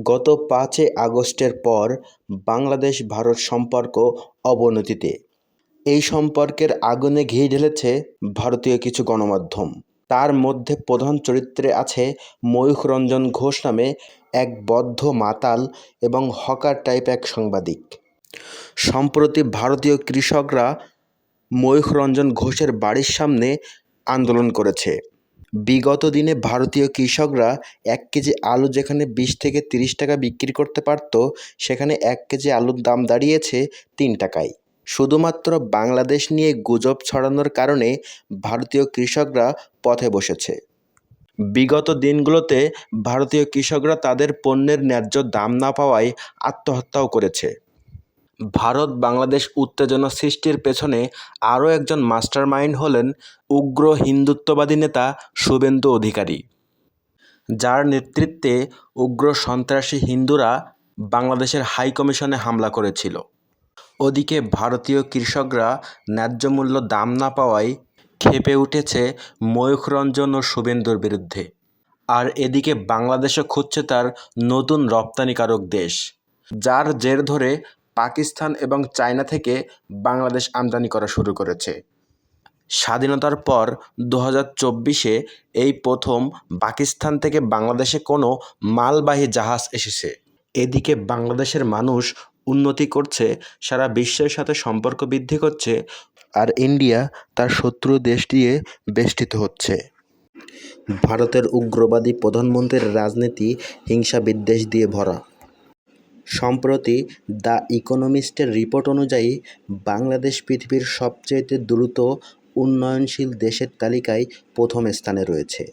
গত ৫ই আগস্টের পর বাংলাদেশ ভারত সম্পর্ক অবনতিতে। এই সম্পর্কের আগুনে ঘি ঢেলেছে ভারতীয় কিছু গণমাধ্যম। তার মধ্যে প্রধান চরিত্রে আছে ময়ূখ রঞ্জন ঘোষ নামে এক বদ্ধ মাতাল এবং হকার টাইপ এক সাংবাদিক। সম্প্রতি ভারতীয় কৃষকরা ময়ূখ রঞ্জন ঘোষের বাড়ির সামনে আন্দোলন করেছে। বিগত দিনে ভারতীয় কৃষকরা ১ কেজি আলু যেখানে ২০ থেকে ৩০ টাকা বিক্রি করতে পারত, সেখানে ১ কেজি আলুর দাম দাঁড়িয়েছে ৩ টাকায়। শুধুমাত্র বাংলাদেশ নিয়ে গুজব ছড়ানোর কারণে ভারতীয় কৃষকরা পথে বসেছে। বিগত দিনগুলোতে ভারতীয় কৃষকরা তাদের পণ্যের ন্যায্য দাম না পাওয়ায় আত্মহত্যাও করেছে। ভারত বাংলাদেশ উত্তেজনা সৃষ্টির পেছনে আরও একজন মাস্টারমাইন্ড হলেন উগ্র হিন্দুত্ববাদী নেতা শুভেন্দু অধিকারী, যার নেতৃত্বে উগ্র সন্ত্রাসী হিন্দুরা বাংলাদেশের হাই কমিশনে হামলা করেছিল। ওদিকে ভারতীয় কৃষকরা ন্যায্য মূল্য দাম না পাওয়ায় ক্ষেপে উঠেছে ময়ূখ রঞ্জন ও শুভেন্দুর বিরুদ্ধে। আর এদিকে বাংলাদেশও খুঁজছে তার নতুন রপ্তানিকারক দেশ, যার জের ধরে পাকিস্তান এবং চায়না থেকে বাংলাদেশ আমদানি করা শুরু করেছে। স্বাধীনতার পর ২০২৪-এ এই প্রথম পাকিস্তান থেকে বাংলাদেশে কোনো মালবাহী জাহাজ এসেছে। এদিকে বাংলাদেশের মানুষ উন্নতি করছে, সারা বিশ্বের সাথে সম্পর্ক বৃদ্ধি করছে, আর ইন্ডিয়া তার শত্রু দেশ দিয়ে বেষ্টিত হচ্ছে। ভারতের উগ্রবাদী প্রধানমন্ত্রীর রাজনীতি হিংসা বিদ্বেষ দিয়ে ভরা। সম্প্রতি দ্য ইকোনমিস্টের রিপোর্ট অনুযায়ী বাংলাদেশ পৃথিবীর সবচেয়ে দ্রুত উন্নয়নশীল দেশের তালিকায় প্রথম স্থানে রয়েছে।